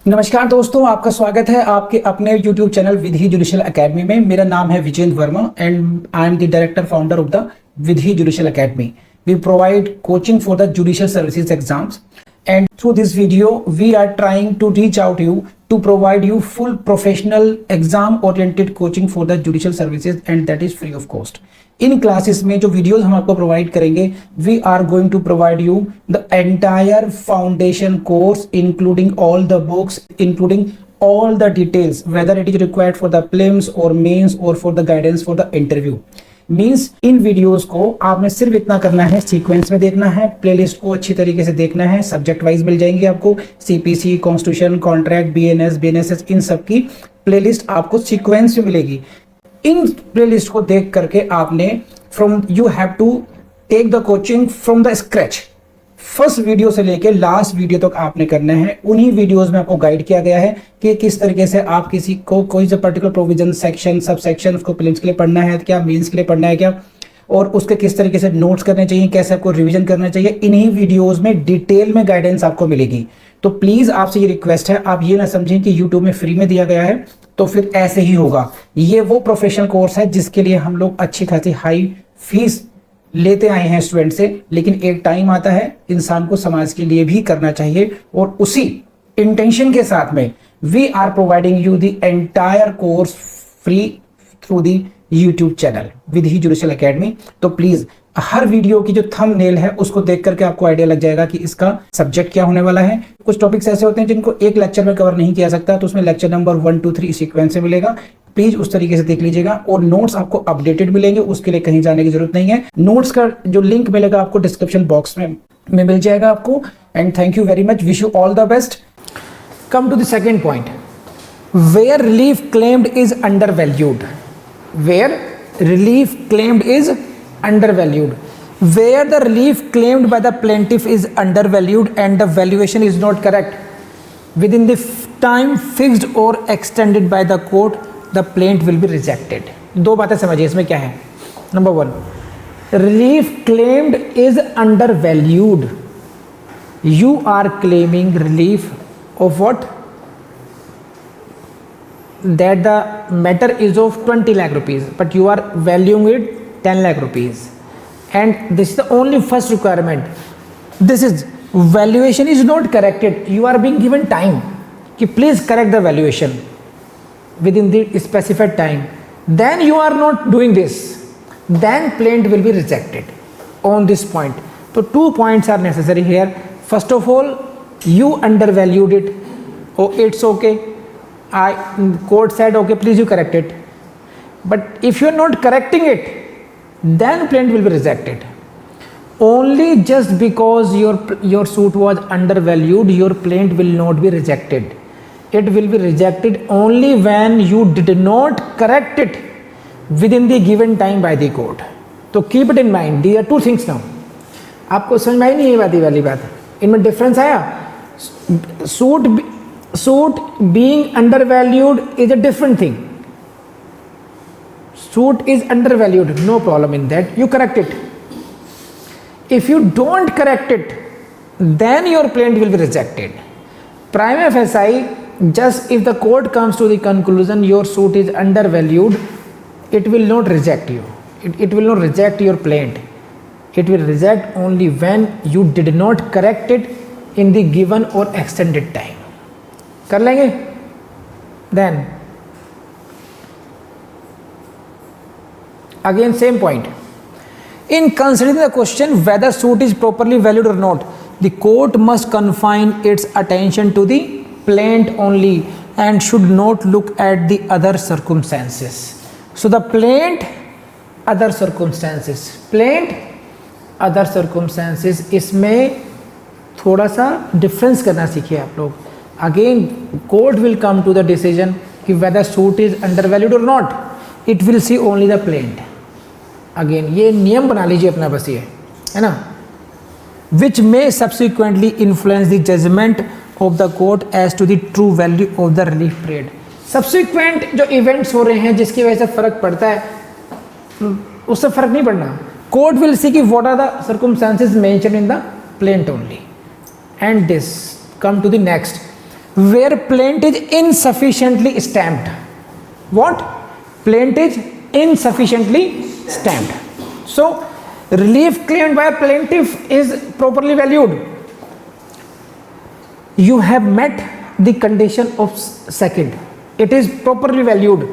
नमस्कार दोस्तों, आपका स्वागत है आपके अपने YouTube channel Vidhi Judicial Academy में। मेरा नाम है Vijendra Verma and I am the director founder of the Vidhi Judicial Academy. We provide coaching for the judicial services exams, and through this video we are trying to reach out to you to provide you full professional exam oriented coaching for the judicial services, and that is free of cost. इन classes में जो videos हम आपको provide करेंगे, we are going to provide you the entire foundation course including all the books, including all the details whether it is required for the prelims or mains or for the guidance for the interview. Means in videos को आपने सिर्फ इतना करना है, sequence में देखना है, playlist को अच्छी तरीके से देखना है। सब्जेक्ट वाइज मिल जाएंगे आपको, CPC, constitution, contract, BNS, BNSS, इन सब की प्लेलिस्ट आपको सीक्वेंस में मिलेगी। इन प्लेलिस्ट को देख करके आपने you have to take the coaching from the scratch. First video से लेके लास्ट वीडियो तक आपने करना है। उन्हीं वीडियोस में आपको गाइड किया गया है कि किस तरीके से आप किसी को कोई सा particular provision, section, sub section उसको प्रीलिम्स के लिए पढ़ना है क्या, मेंस के लिए पढ़ना है क्या, और उसके किस तरीके से नोट्स करने चाहिए, कैसे आपको रिवीजन करना चाहिए। इन्हीं वीडियोस में डिटेल में गाइडेंस आपको मिलेगी। तो प्लीज आपसे ये रिक्वेस्ट है, आप ये ना समझें कि यूट्यूब में फ्री में दिया गया है तो फिर ऐसे ही होगा। ये वो प्रोफेशनल कोर्स है जिसके लिए हम लोग अच्छी खासी हाई फीस लेते आए हैं स्टूडेंट से, लेकिन एक टाइम आता है इंसान को समाज के लिए भी करना चाहिए, और उसी इंटेंशन के साथ में we are providing you the entire course free through the YouTube channel Vidhi Judicial Academy. तो प्लीज हर वीडियो की जो थंबनेल है उसको देख करके आपको आइडिया लग जाएगा कि इसका सब्जेक्ट क्या होने वाला है। कुछ टॉपिक्स ऐसे होते हैं जिनको एक लेक्चर में कवर नहीं किया सकता, तो उसमें लेक्चर नंबर 1, 2, 3 सीक्वेंस से मिलेगा। प्लीज उस तरीके से देख लीजिएगा, और नोट्स आपको अपडेटेड मिलेंगे, उसके लिए कहीं जाने की जरूरत नहीं है। नोट्स का जो लिंक मिलेगा आपको डिस्क्रिप्शन बॉक्स में मिल जाएगा आपको। And thank you very much, wish you all the best. Come to the second point, where relief claimed is undervalued. Where relief claimed is undervalued. Where the relief claimed by the plaintiff is undervalued and the valuation is not correct within the time fixed or extended by the court, the plaint will be rejected. दो बातें समझिए इसमें क्या है। Number 1, relief claimed is undervalued. You are claiming relief of what? That the matter is of 20 lakh rupees, but you are valuing it 10 lakh rupees, and this is the only first requirement. This is valuation is not corrected. You are being given time कि please correct the valuation within the specified time. Then you are not doing this, then plaint will be rejected on this point. So 2 points are necessary here. First of all, you undervalued it. Oh, it's okay. Court said okay, please you correct it. But if you are not correcting it, then plaint will be rejected. Only just because your suit was undervalued, your plaint will not be rejected. It will be rejected only when you did not correct it within the given time by the court. So keep it in mind. These are 2 things now. आपको समझ में आई नहीं ये वाली बात, इनमें difference आया। Suit being undervalued is a different thing. Suit is undervalued, no problem in that, you correct it. If you don't correct it, then your plaint will be rejected. Prima facie, just if the court comes to the conclusion your suit is undervalued, it will not reject you. It will not reject your plaint. It will reject only when you did not correct it in the given or extended time. कर लेंगे। Then again same point, in considering the question whether suit is properly valued or not, the court must confine its attention to the plaint only and should not look at the other circumstances. So the plaint, other circumstances, plaint, other circumstances, इसमें थोड़ा सा difference करना सीखिए आप लोग। Again, court will come to the decision कि whether suit is undervalued or not. It will see only the plaint. Again, ये नियम बना लीजिए अपना, बस ये है ना। Which may subsequently influence the judgment of the court as to the true value of the relief paid. Subsequent जो events हो रहे हैं जिसकी वजह से फर्क पड़ता है, उससे फर्क नहीं पड़ना। Court will see कि what are the circumstances mentioned in the plaint only. And this come to the next. where plaint is insufficiently stamped. What? Plaint is insufficiently stamped. So relief claimed by a plaintiff is properly valued. You have met the condition of second. It is properly valued,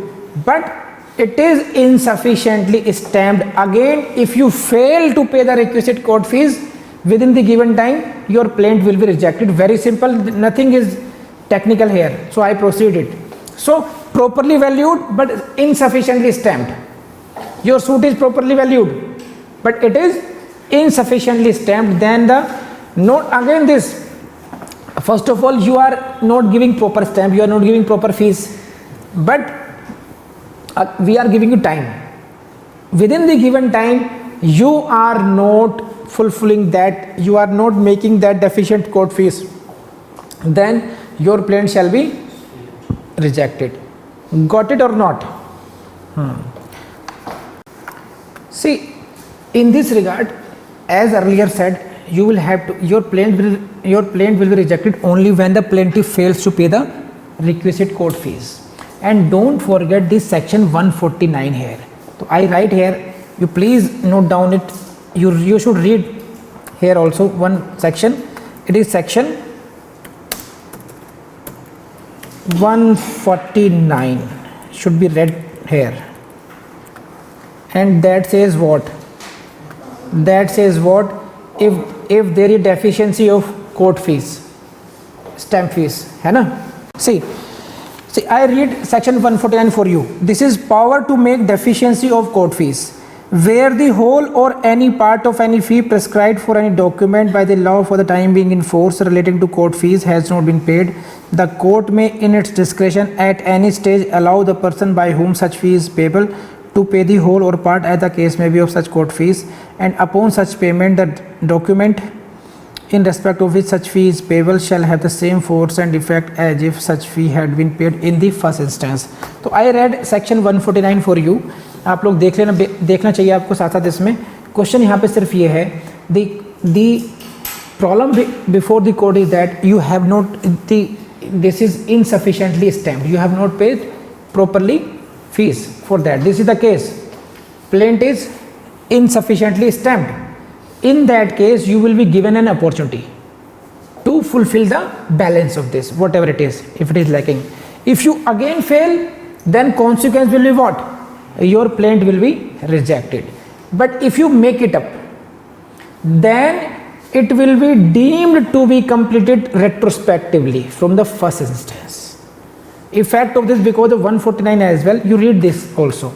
but it is insufficiently stamped. Again, if you fail to pay the requisite court fees within the given time, your plaint will be rejected. Very simple, nothing is technical here. So I proceeded. So properly valued but insufficiently stamped. Your suit is properly valued, but it is insufficiently stamped. Then the note, again this, first of all, you are not giving proper stamp, you are not giving proper fees, but we are giving you time. Within the given time, you are not fulfilling that, you are not making that deficient court fees, then your plaint shall be rejected. Got it or not? See, in this regard, as earlier said, you will have to, your plaint will be rejected only when the plaintiff fails to pay the requisite court fees. And don't forget this section 149 here. So I write here, you please note down it. You should read here also one section. It is section 149, should be read here. And that says what? That says what? If there is deficiency of court fees, stamp fees, है ना? See, I read section 149 for you. This is power to make deficiency of court fees. Where the whole or any part of any fee prescribed for any document by the law for the time being in force relating to court fees has not been paid, the court may in its discretion at any stage allow the person by whom such fee is payable to pay the whole or part as the case may be of such court fees, and upon such payment the document in respect of which such fee is payable shall have the same force and effect as if such fee had been paid in the first instance. तो I read section 149 for you. आप लोग देख लेना, देखना चाहिए आपको साथ साथ. इसमें क्वेश्चन यहाँ पे सिर्फ ये है, the problem before the court is that you have not, this is insufficiently stamped, you have not paid properly fees for that. This is the case, plaint is insufficiently stamped. In that case, you will be given an opportunity to fulfill the balance of this, whatever it is, if it is lacking. If you again fail, then consequence will be what? Your plaint will be rejected. But if you make it up, then it will be deemed to be completed retrospectively from the first instance. Effect of this because of 149 as well, you read this also.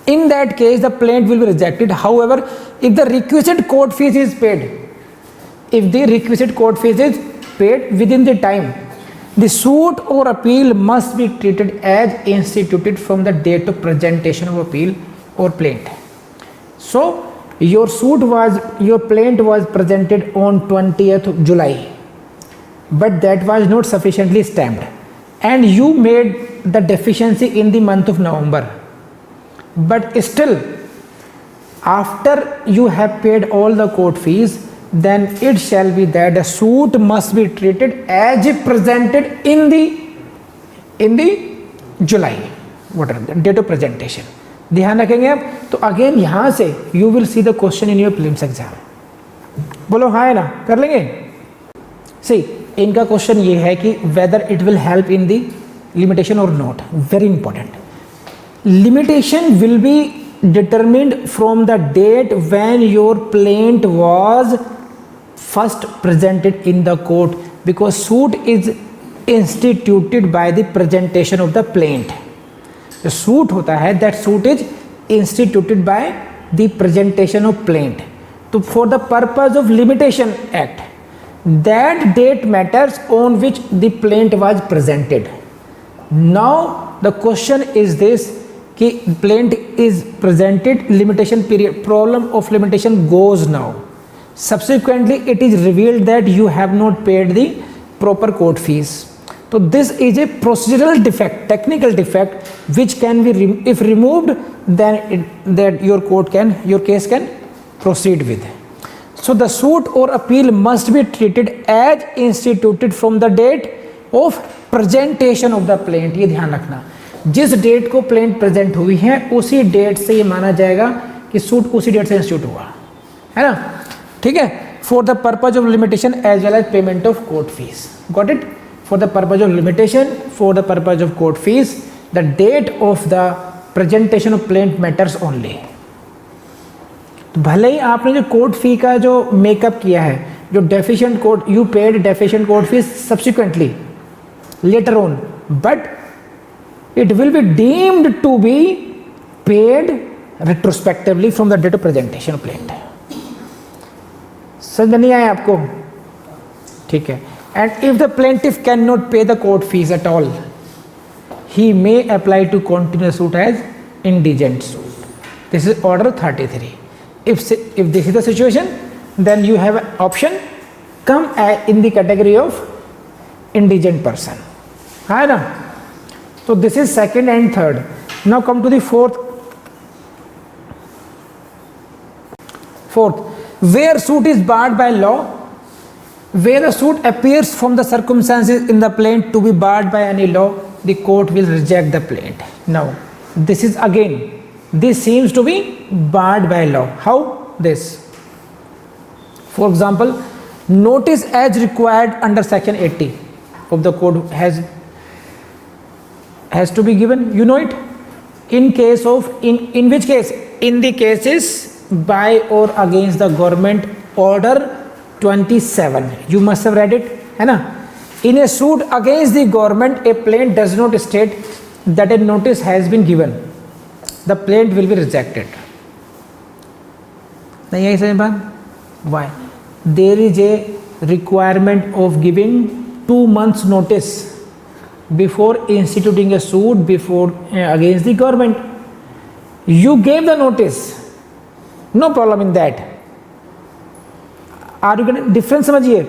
In that case, the plaint will be rejected. However, if the requisite court fees is paid, if the requisite court fees is paid within the time, the suit or appeal must be treated as instituted from the date of presentation of appeal or plaint. So, your plaint was presented on 20th of July, but that was not sufficiently stamped, and you made the deficiency in the month of November. But still, after you have paid all the court fees, then it shall be that the suit must be treated as if presented in the July, whatever the date of presentation. ध्यान रखेंगे आप. तो again यहाँ से you will see the question in your prelims exam. बोलो हाँ है ना, कर लेंगे. See, इनका क्वेश्चन ये है कि whether it will help in the limitation or not. Very important. Limitation will be determined from the date when your plaint was first presented in the court, because suit is instituted by the presentation of the plaint. The suit होता है, that suit is instituted by the presentation of plaint. So for the purpose of limitation act, that date matters on which the plaint was presented. Now the question is this, कि plaint is presented, limitation period, problem of limitation goes now. Subsequently, it is revealed that you have not paid the proper court fees. So this is a procedural defect, technical defect, which can be if removed, then your case can proceed with. So the suit or appeal must be treated as instituted from the date of presentation of the plaint, ये ध्यान रखना, जिस date को plaint present हुई है उसी date से ये माना जाएगा कि सूट उसी डेट से इंस्टीट्यूट हुआ है ना, ठीक है। For the purpose of limitation as well as payment of court fees, got it. For the purpose of limitation, for the purpose of court fees, the date of the presentation of plaint matters only. तो भले ही आपने जो court fee का जो makeup किया है, जो deficient court, you paid deficient court fees subsequently later on, but it will be deemed to be paid retrospectively from the date of presentation of plaint। समझ में नहीं आया आपको, ठीक है। and if the plaintiff cannot pay the court fees at all, he may apply to continue the suit as indigent suit। this is order 33। if this is the situation, then you have an option, come in the category of indigent person, है ना। So this is second and third। Now come to the fourth, where suit is barred by law, where the suit appears from the circumstances in the plaint to be barred by any law, the court will reject the plaint। Now this is again, this seems to be barred by law। How this? For example, notice as required under section 80 of the code has to be given, you know it, in case of, in which case, in the cases by or against the government order 27, you must have read it, है ना। in a suit against the government, a plaintiff does not state that a notice has been given, the plaintiff will be rejected। नहीं है सही बात? why? there is a requirement of giving 2 months notice before instituting a suit before against the government। you gave the notice, no problem in that। are you getting difference? समझिए,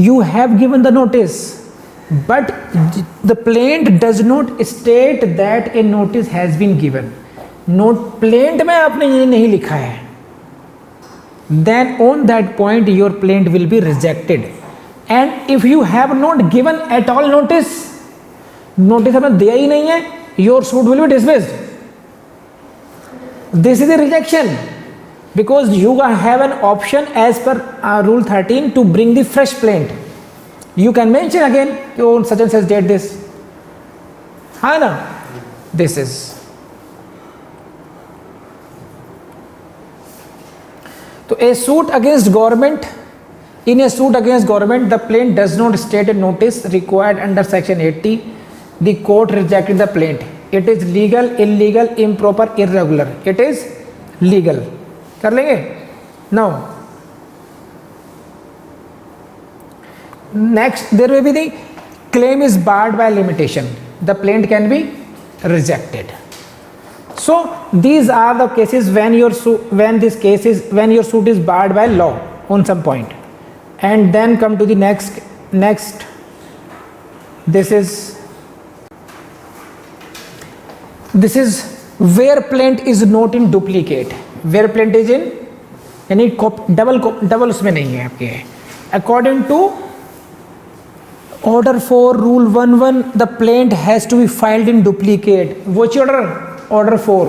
you have given the notice, but the plaintiff does not state that a notice has been given। note plaintiff में आपने ये नहीं लिखा है, then on that point your plaintiff will be rejected। and if you have not given at all notice, notice आपने दिया ही नहीं है, your suit will be dismissed. This is a rejection because you have an option as per rule 13 to bring the fresh plaint. You can mention again such and such date this, है ना। This is तो a suit against government, in a suit against government the plaintiff does not state a notice required under section 80, the court rejected the plaint। it is legal, illegal, improper, irregular, it is legal। कर लेंगे। now next there will be the claim is barred by limitation, the plaint can be rejected। so these are the cases when your suit is barred by law on some point। and then come to the next this is where plaint is not in duplicate, where plaint is in यानी double उसमें नहीं है आपके। according to order 4 rule 11 the plaint has to be filed in duplicate। which order 4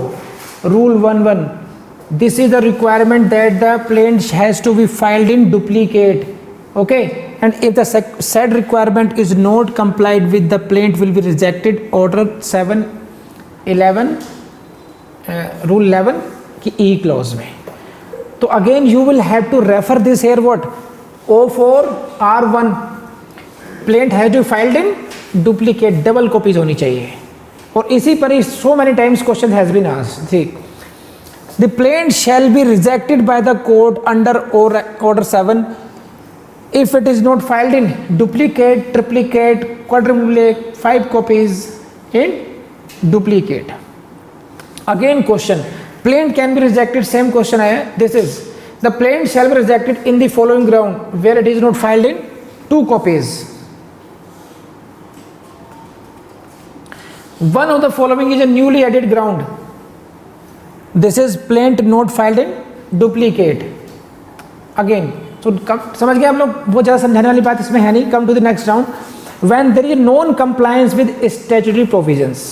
rule 11, this is the requirement that the plaint has to be filed in duplicate, okay। and if the said requirement is not complied with, the plaint will be rejected। order 711 rule 11 की E clause में। तो again you will have to refer this here what O4 R1, plaint has to be filed in duplicate, double copies होनी चाहिए। और इसी पर ही so many times question has been asked। see, the plaint shall be rejected by the court under order 7 if it is not filed in duplicate, triplicate, quadruplicate, 5 copies in duplicate। again question, plaint can be rejected, same question आया। this is the plaint shall be rejected in the following ground where it is not filed in 2 copies। one of the following is a newly added ground, this is plaint not filed in duplicate। again तो समझ गए आप लोग, बहुत ज़्यादा समझाने वाली बात इसमें है नहीं। Come to the next round, when there is non-compliance with statutory provisions.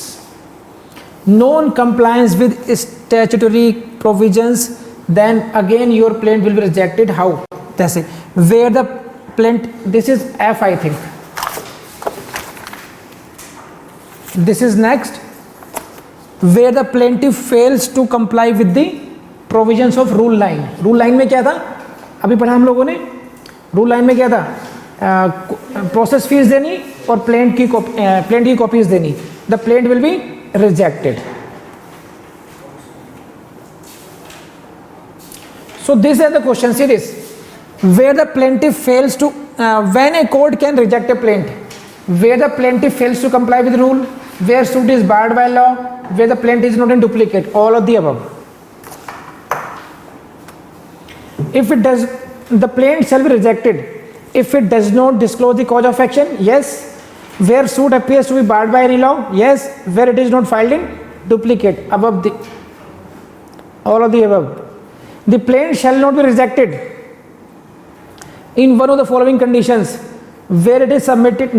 Non-compliance with statutory provisions, then again your plaint will be rejected. How? That's it. Where the plaint, this is F, I think. This is next, where the plaintiff fails to comply with the provisions of rule 9. Rule 9 में क्या था, अभी पढ़ा हम लोगों ने. Rule 9 में क्या था, प्रोसेस फीस देनी और प्लेंट की कॉपीज देनी. The plaint will be rejected. So these are the question series where the plaintiff fails to when a court can reject a plaint, where the plaintiff fails to comply with rule, where suit is barred by law, where the plaint is not in duplicate, all of the above. If it does, the plaint shall be rejected if it does not disclose the cause of action. Yes. Where suit appears to be barred by any law. Yes. Where it is not filed in duplicate, above the all of the above. The plaint shall not be rejected in one of the following conditions: where it is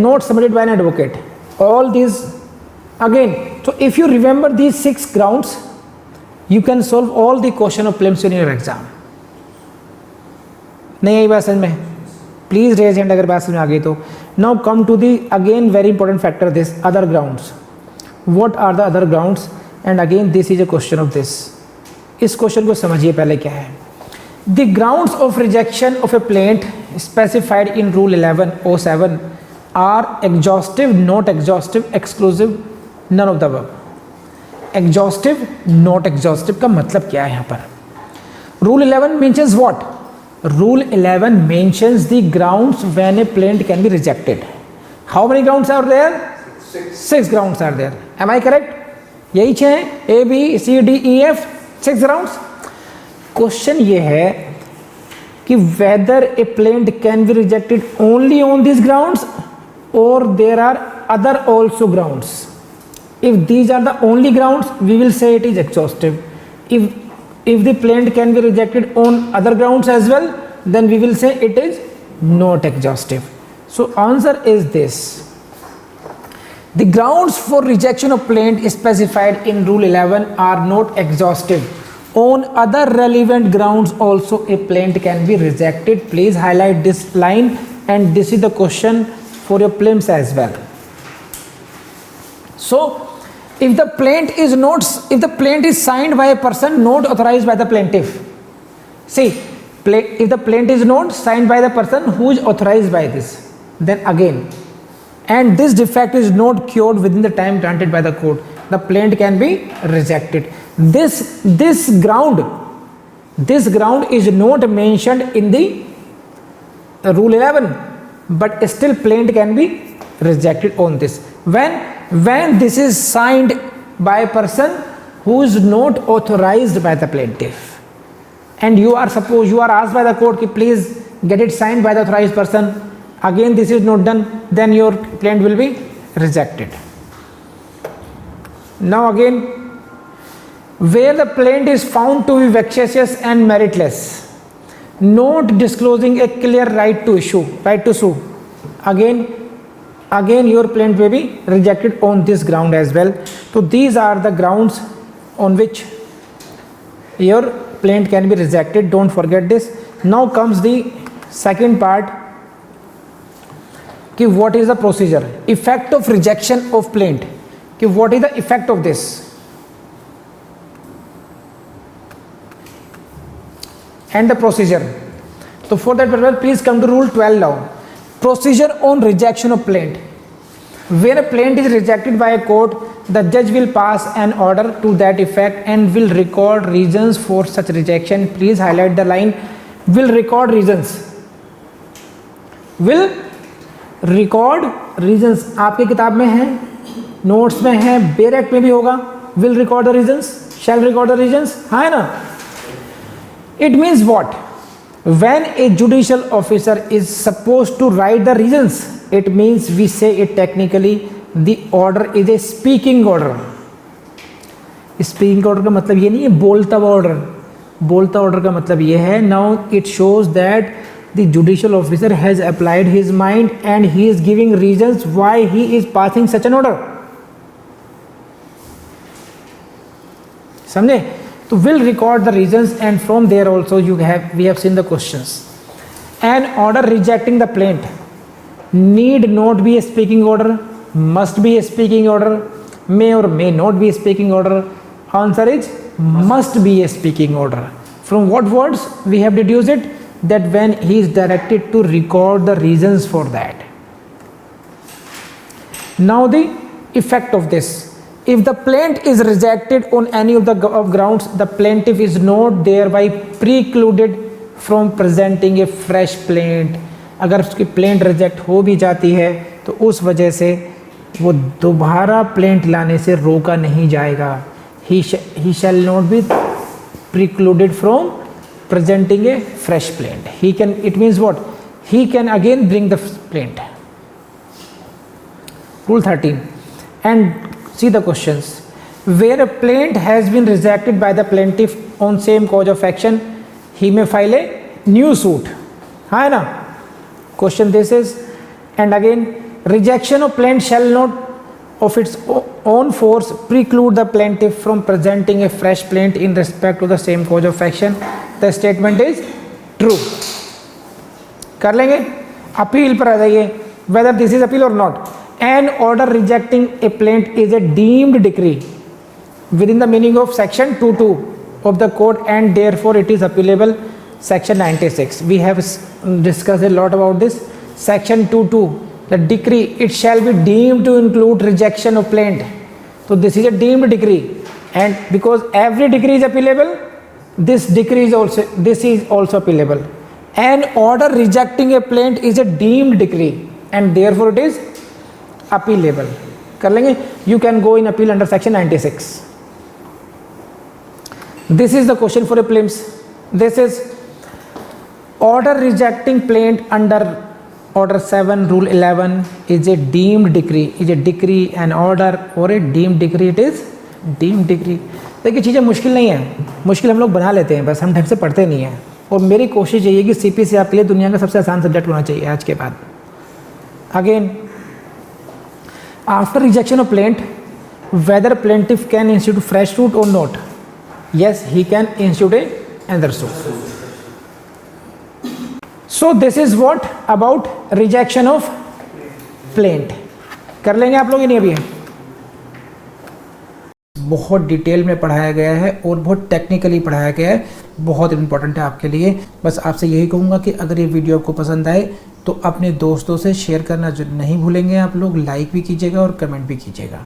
not submitted by an advocate. All these again. So if you remember these 6 grounds, you can solve all the question of prelims in your exam. नहीं आई बात समझ में? Please raise hand अगर बात समझ में आ गई तो. Now come to the again very important factor, this other grounds. What are the other grounds? And again this is a question of this. इस क्वेश्चन को समझिए पहले क्या है. The grounds of rejection of a plaint specified in rule 1107 are exhaustive, not exhaustive, exclusive, none of the above. Exhaustive, not exhaustive का मतलब क्या है यहाँ पर? Rule 11 mentions what? Rule 11 mentions the grounds when a plaint can be rejected. How many grounds are there? 6 grounds are there. Am I correct? यही 6 A, B, C, D, E, F, 6 grounds. Question ये है कि whether a plaint can be rejected only on these grounds or there are other also grounds. If these are the only grounds, we will say it is exhaustive. If the plaint can be rejected on other grounds as well, then we will say it is not exhaustive. So answer is this. The grounds for rejection of plaint specified in Rule 11 are not exhaustive. On other relevant grounds also a plaint can be rejected. Please highlight this line, and this is the question for your prelims as well. So if the plaint is signed by a person not authorized by the plaintiff. See, if the plaint is not signed by the person who is authorized by this, then again, and this defect is not cured within the time granted by the court, the plaint can be rejected. This ground is not mentioned in the Rule 11, but still plaint can be rejected on this. When this is signed by a person who is not authorized by the plaintiff, and you are asked by the court ki please get it signed by the authorized person, again this is not done, then your plaint will be rejected. Now again, where the plaint is found to be vexatious and meritless, not disclosing a clear right to sue, again your plaint may be rejected on this ground as well. So these are the grounds on which your plaint can be rejected. Don't forget this. Now comes the second part, कि what is the procedure, effect of rejection of plaint, कि what is the effect of this. And the procedure. So for that purpose, please come to Rule 12 now. Procedure on rejection of plaint. Where a plaint is rejected by a court, the judge will pass an order to that effect and will record reasons for such rejection. Please highlight the line, will record reasons. Will record reasons. आपकी किताब में है, notes में है, bare act में भी होगा. Will record the reasons, shall record the reasons. हाँ है ना? It means what? When a judicial officer is supposed to write the reasons, it means we say it technically the order is a speaking order. Speaking order का मतलब ये नहीं है बोलता हुआ order. बोलता order का मतलब ये है, now it shows that the judicial officer has applied his mind and he is giving reasons why he is passing such an order. समझे? तो will record the reasons and from there also we have seen the questions. An order rejecting the plaint need not be a speaking order, must be a speaking order, may or may not be a speaking order. Answer is must be a speaking order. From what words we have deduced it? That when he is directed to record the reasons for that. Now the effect of this. If the plaint is rejected on any of the grounds, the plaintiff is not thereby precluded from presenting a fresh plaint. अगर उसकी plaint reject हो भी जाती है तो उस वजह से वो दोबारा प्लेंट लाने से रोका नहीं जाएगा. He shall not be precluded from presenting a fresh plaint. He can, it means what? He can again bring the plaint. Rule 13. And see the questions. Where a plaint has been rejected by the plaintiff on same cause of action, he may file a new suit. है ना? Question this is, and again, rejection of plaint shall not of its own force preclude the plaintiff from presenting a fresh plaint in respect to the same cause of action. The statement is true. कर लेंगे. Appeal पर आ जाइए. Whether this is appeal or not. An order rejecting a plaint is a deemed decree within the meaning of section 22 of the code and therefore it is appealable. Section 96. We have discussed a lot about this. Section 22. The decree, it shall be deemed to include rejection of plaint. So this is a deemed decree, and because every decree is appealable, this is also appealable. An order rejecting a plaint is a deemed decree and therefore it is appealable. कर लेंगे. You can go in appeal under section 96. This is the question for a prelims. This is order rejecting plaint under Order 7, Rule 11 is a deemed decree. Is a decree an order or a deemed decree? It is deemed decree. देखिए चीज़ें मुश्किल नहीं है, मुश्किल हम लोग बना लेते हैं, बस हम ढंग से पढ़ते नहीं हैं. और मेरी कोशिश यही है कि CPC आपके लिए दुनिया का सबसे आसान सब्जेक्ट होना चाहिए आज के बाद. Again, after rejection of plaint, whether plaintiff can institute fresh suit or not? Yes, he can institute another suit. So this is what about rejection of plaint. कर लेंगे आप लोग नहीं अभी? बहुत डिटेल में पढ़ाया गया है और बहुत टेक्निकली पढ़ाया गया है, बहुत इंपॉर्टेंट है आपके लिए. बस आपसे यही कहूँगा कि अगर ये वीडियो आपको पसंद आए तो अपने दोस्तों से शेयर करना नहीं भूलेंगे आप लोग. लाइक भी कीजिएगा और कमेंट भी कीजिएगा.